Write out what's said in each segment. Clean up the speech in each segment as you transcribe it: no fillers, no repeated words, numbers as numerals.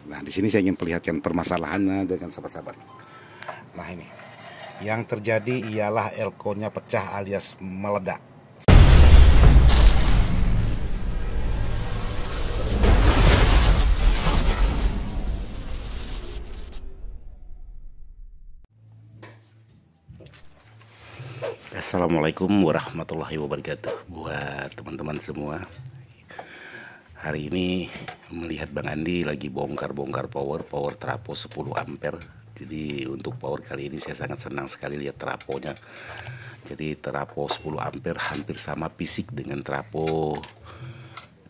Nah, di sini saya ingin perlihatkan permasalahannya dengan sahabat-sahabat. Nah, ini yang terjadi ialah elko-nya pecah alias meledak. Assalamualaikum warahmatullahi wabarakatuh buat teman-teman semua. Hari ini melihat Bang Andi lagi bongkar-bongkar power trapo 10 ampere. Jadi untuk power kali ini saya sangat senang sekali lihat traponya. Jadi trapo 10 ampere hampir sama fisik dengan trapo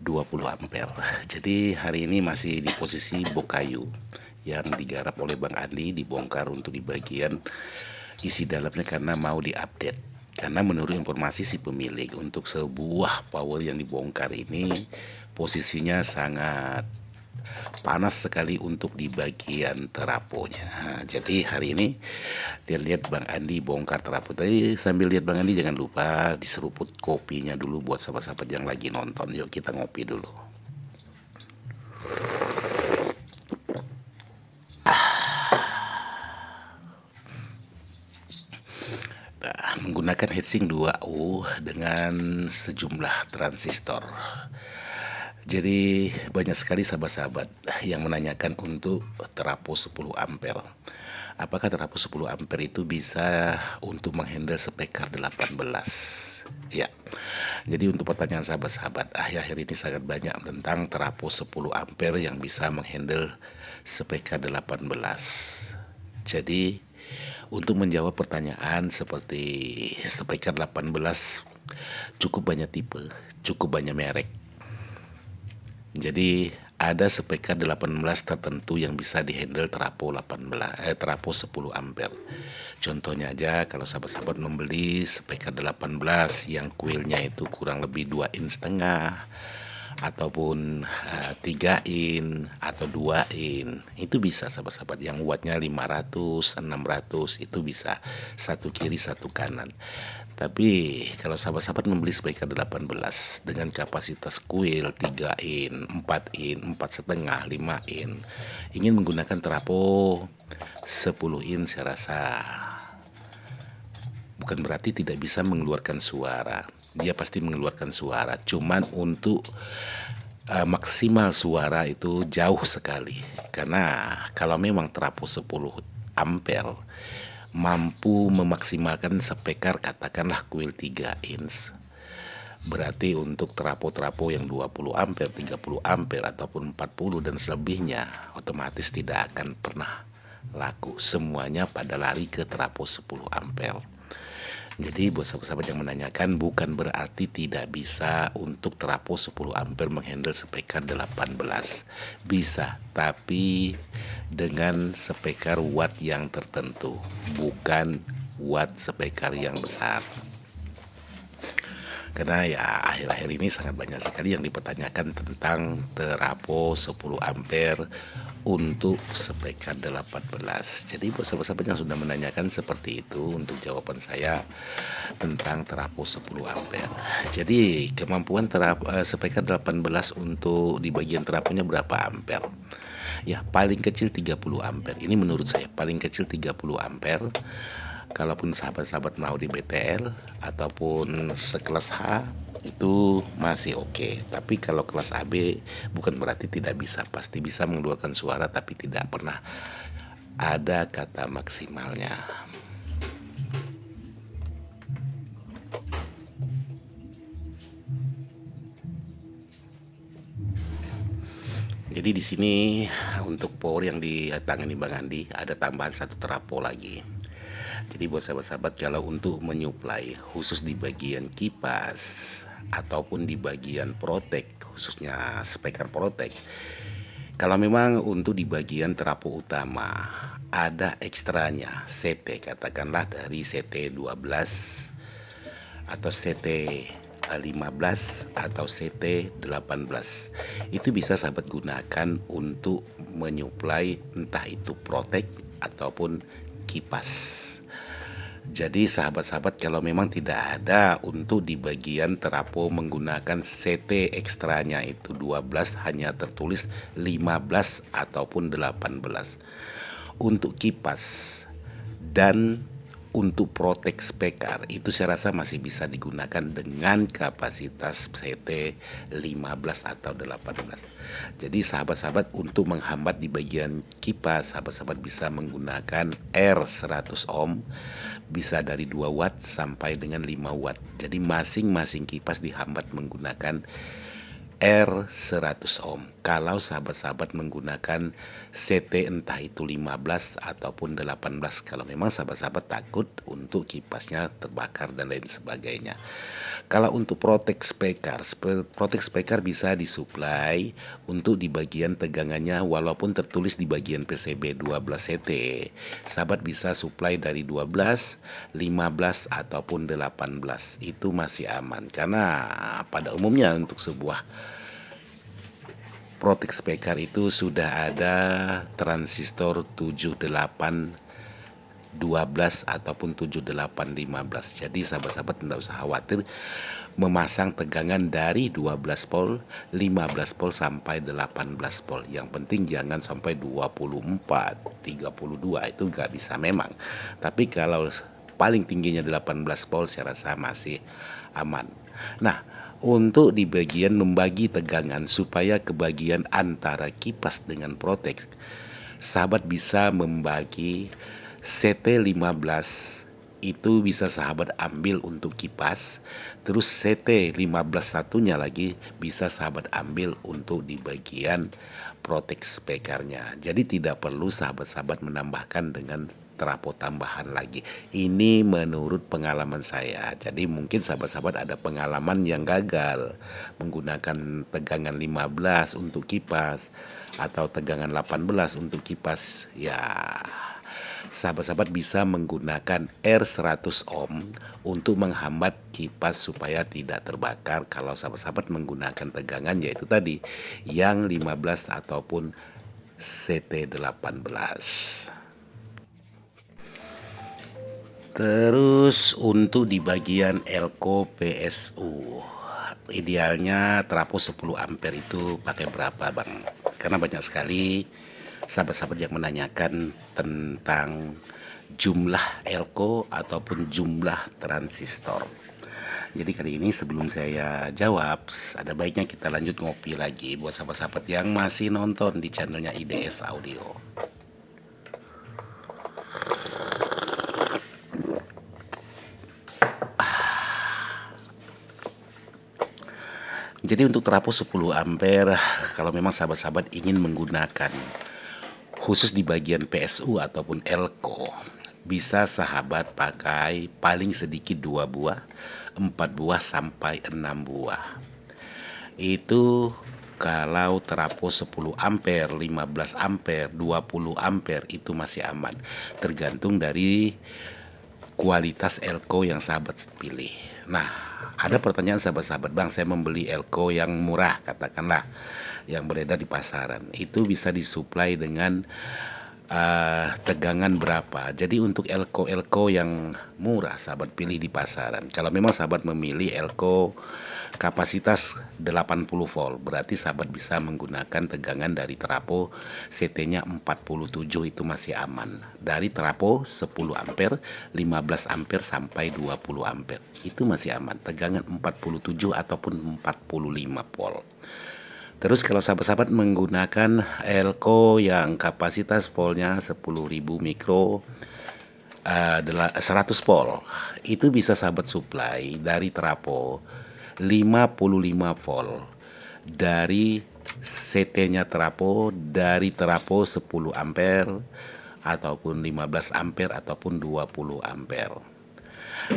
20 ampere. Jadi hari ini masih di posisi bokayu yang digarap oleh Bang Andi, dibongkar untuk di bagian isi dalamnya karena mau diupdate. Karena menurut informasi si pemilik, untuk sebuah power yang dibongkar ini posisinya sangat panas sekali untuk di bagian teraponya. Nah, jadi hari ini dia lihat Bang Andi bongkar terapo. Tadi sambil lihat Bang Andi jangan lupa diseruput kopinya dulu buat sahabat-sahabat yang lagi nonton. Yuk kita ngopi dulu. Menggunakan heatsink 2U dengan sejumlah transistor. Jadi banyak sekali sahabat-sahabat yang menanyakan untuk terapo 10 ampere. Apakah terapo 10 ampere itu bisa untuk menghandle spekar 18? Ya. Jadi untuk pertanyaan sahabat-sahabat, akhir-akhir ini sangat banyak tentang terapo 10 ampere yang bisa menghandle spekar 18. Jadi untuk menjawab pertanyaan seperti spekar 18, cukup banyak tipe, cukup banyak merek. Jadi ada spekar 18 tertentu yang bisa dihandle terapo 10 ampere. Contohnya aja kalau sahabat-sahabat membeli spekar 18 yang kuilnya itu kurang lebih 2,5 in ataupun 3 in atau 2 in, itu bisa sahabat-sahabat. Yang wattnya 500, 600 itu bisa, satu kiri satu kanan. Tapi kalau sahabat-sahabat membeli spekar 18 dengan kapasitas kuil 3 in, 4 in, 4,5, 5 in, ingin menggunakan terapo 10 in, saya rasa bukan berarti tidak bisa mengeluarkan suara. Dia pasti mengeluarkan suara, cuman untuk maksimal suara itu jauh sekali. Karena kalau memang terapo 10 ampere mampu memaksimalkan spekar katakanlah kuil 3 inch, berarti untuk terapo-terapo yang 20 ampere, 30 ampere ataupun 40 dan selebihnya otomatis tidak akan pernah laku. Semuanya pada lari ke terapo 10 ampere. Jadi buat sahabat-sahabat yang menanyakan, bukan berarti tidak bisa untuk terapo 10 ampere menghandle spekar 18. Bisa, tapi dengan spekar watt yang tertentu, bukan watt spekar yang besar. Karena ya akhir-akhir ini sangat banyak sekali yang dipertanyakan tentang terapo 10 ampere untuk spekar 18. Jadi buat sahabat-sahabat yang sudah menanyakan seperti itu, untuk jawaban saya tentang terapo 10 ampere. Jadi kemampuan spekar 18 untuk di bagian teraponya berapa ampere? Ya paling kecil 30 ampere. Ini menurut saya paling kecil 30 ampere. Kalaupun sahabat-sahabat mau di BTL ataupun sekelas H itu masih oke. Tapi kalau kelas AB bukan berarti tidak bisa, pasti bisa mengeluarkan suara, tapi tidak pernah ada kata maksimalnya. Jadi di sini untuk power yang ditangani Bang Andi ada tambahan satu terapo lagi. Jadi buat sahabat-sahabat, kalau untuk menyuplai khusus di bagian kipas ataupun di bagian protek, khususnya spekar protek, kalau memang untuk di bagian terapo utama ada ekstranya CT, katakanlah dari CT 12 atau CT 15 atau CT 18, itu bisa sahabat gunakan untuk menyuplai entah itu protek ataupun kipas. Jadi sahabat-sahabat, kalau memang tidak ada untuk di bagian trafo menggunakan CT ekstranya itu 12, hanya tertulis 15 ataupun 18. Untuk kipas dan untuk Protek Spekar itu saya rasa masih bisa digunakan dengan kapasitas CT 15 atau 18. Jadi sahabat-sahabat, untuk menghambat di bagian kipas, sahabat-sahabat bisa menggunakan R100 ohm, bisa dari 2 watt sampai dengan 5 watt. Jadi masing-masing kipas dihambat menggunakan R100 ohm. Kalau sahabat-sahabat menggunakan CT entah itu 15 ataupun 18, kalau memang sahabat-sahabat takut untuk kipasnya terbakar dan lain sebagainya. Kalau untuk Protek Spekar bisa disuplai untuk di bagian tegangannya, walaupun tertulis di bagian PCB 12 CT, sahabat bisa suplai dari 12, 15 ataupun 18. Itu masih aman, karena pada umumnya untuk sebuah Protek Spekar itu sudah ada transistor 7812 ataupun 7815. Jadi sahabat-sahabat tidak usah khawatir memasang tegangan dari 12 volt, 15 volt sampai 18 volt. Yang penting jangan sampai 24, 32, itu nggak bisa memang. Tapi kalau paling tingginya 18 volt saya rasa masih aman. Nah, untuk di bagian membagi tegangan supaya kebagian antara kipas dengan Protek, sahabat bisa membagi CT 15 itu bisa sahabat ambil untuk kipas, terus CT 15 satunya lagi bisa sahabat ambil untuk di bagian Protek Spekarnya. Jadi tidak perlu sahabat-sahabat menambahkan dengan trafo tambahan lagi. Ini menurut pengalaman saya. Jadi mungkin sahabat-sahabat ada pengalaman yang gagal menggunakan tegangan 15 untuk kipas atau tegangan 18 untuk kipas. Ya, sahabat-sahabat bisa menggunakan R100 ohm untuk menghambat kipas supaya tidak terbakar kalau sahabat-sahabat menggunakan tegangan yaitu tadi yang 15 ataupun CT 18. Terus untuk di bagian elko PSU, idealnya trafo 10 ampere itu pakai berapa bang? Karena banyak sekali sahabat-sahabat yang menanyakan tentang jumlah elko ataupun jumlah transistor. Jadi kali ini sebelum saya jawab, ada baiknya kita lanjut ngopi lagi buat sahabat-sahabat yang masih nonton di channelnya IDS Audio. Jadi untuk trafo 10 ampere, kalau memang sahabat-sahabat ingin menggunakan khusus di bagian PSU ataupun elko, bisa sahabat pakai paling sedikit 2 buah, 4 buah sampai 6 buah. Itu kalau trafo 10 ampere, 15 ampere, 20 ampere itu masih aman. Tergantung dari kualitas elko yang sahabat pilih. Nah, ada pertanyaan sahabat-sahabat, bang saya membeli elko yang murah, katakanlah yang beredar di pasaran, itu bisa disuplai dengan tegangan berapa? Jadi untuk elko yang murah sahabat pilih di pasaran. Kalau memang sahabat memilih elko kapasitas 80 volt, berarti sahabat bisa menggunakan tegangan dari trafo CT-nya 47, itu masih aman. Dari trafo 10 ampere, 15 ampere sampai 20 ampere, itu masih aman. Tegangan 47 ataupun 45 volt. Terus kalau sahabat-sahabat menggunakan elko yang kapasitas voltnya 10.000 mikro, 100 volt, itu bisa sahabat supply dari trafo 55 volt dari CT-nya trafo, dari trafo 10 ampere ataupun 15 ampere ataupun 20 ampere.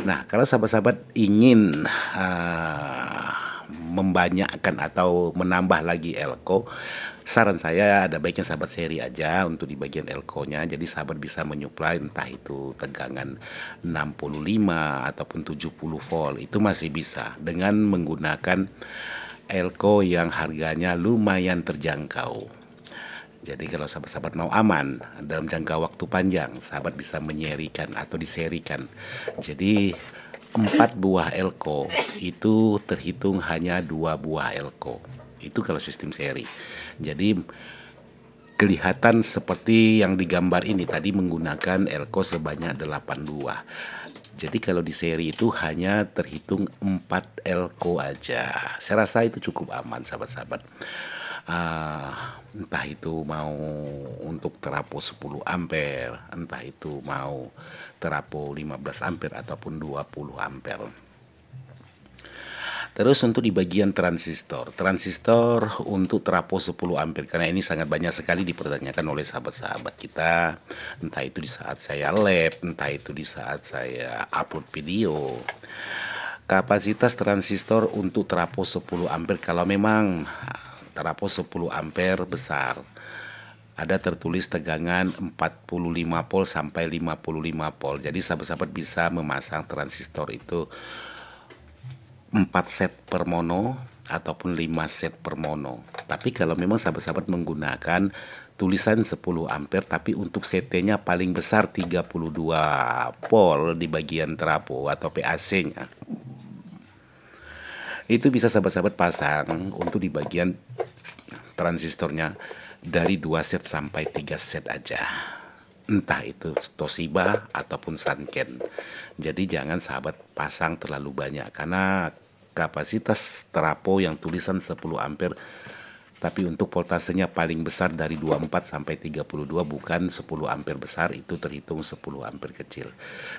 Nah, kalau sahabat-sahabat ingin membanyakkan atau menambah lagi elko, saran saya ada baiknya sahabat seri aja untuk di bagian elko-nya. Jadi sahabat bisa menyuplai entah itu tegangan 65 ataupun 70 volt, itu masih bisa dengan menggunakan elko yang harganya lumayan terjangkau. Jadi kalau sahabat-sahabat mau aman dalam jangka waktu panjang, sahabat bisa menyerikan atau diserikan. Jadi 4 buah elko itu terhitung hanya 2 buah elko. Itu kalau sistem seri. Jadi kelihatan seperti yang digambar ini tadi menggunakan elko sebanyak 8 buah. Jadi kalau di seri itu hanya terhitung 4 elko aja. Saya rasa itu cukup aman sahabat-sahabat. Entah itu mau untuk terapo 10 ampere, entah itu mau terapo 15 ampere ataupun 20 ampere. Terus untuk di bagian transistor untuk terapo 10 ampere, karena ini sangat banyak sekali dipertanyakan oleh sahabat-sahabat kita, entah itu di saat saya lab, entah itu di saat saya upload video. Kapasitas transistor untuk terapo 10 ampere, kalau memang terapo 10 ampere besar, ada tertulis tegangan 45 volt sampai 55 volt. Jadi sahabat-sahabat bisa memasang transistor itu 4 set per mono ataupun 5 set per mono. Tapi kalau memang sahabat-sahabat menggunakan tulisan 10 ampere tapi untuk CT-nya paling besar 32 volt di bagian terapo atau PAC-nya, itu bisa sahabat-sahabat pasang untuk di bagian transistornya dari 2 set sampai 3 set aja, entah itu Toshiba ataupun Sanken. Jadi jangan sahabat pasang terlalu banyak, karena kapasitas terapo yang tulisan 10 ampere tapi untuk voltasenya paling besar dari 24 sampai 32, bukan 10 ampere besar, itu terhitung 10 ampere kecil.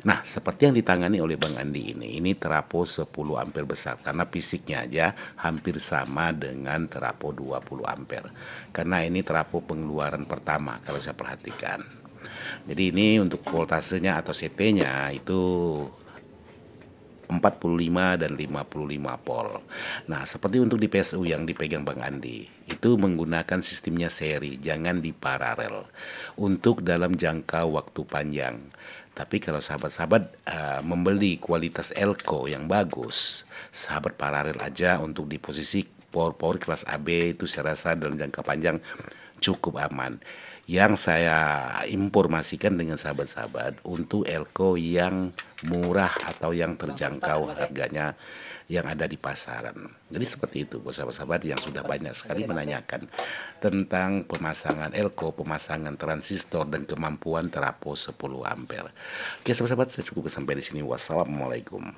Nah, seperti yang ditangani oleh Bang Andi ini terapo 10 ampere besar, karena fisiknya aja hampir sama dengan terapo 20 ampere. Karena ini terapo pengeluaran pertama kalau saya perhatikan. Jadi ini untuk voltasenya atau CT-nya itu 45 dan 55 volt. Nah, seperti untuk di PSU yang dipegang Bang Andi, itu menggunakan sistemnya seri, jangan di paralel untuk dalam jangka waktu panjang. Tapi kalau sahabat-sahabat membeli kualitas elko yang bagus, sahabat paralel aja untuk di posisi power kelas AB, itu saya rasa dalam jangka panjang cukup aman. Yang saya informasikan dengan sahabat-sahabat untuk elko yang murah atau yang terjangkau harganya yang ada di pasaran. Jadi seperti itu buat sahabat-sahabat yang sudah banyak sekali menanyakan tentang pemasangan elko, pemasangan transistor dan kemampuan terapo 10 ampere. Oke sahabat-sahabat, saya cukup sampai di sini. Wassalamualaikum.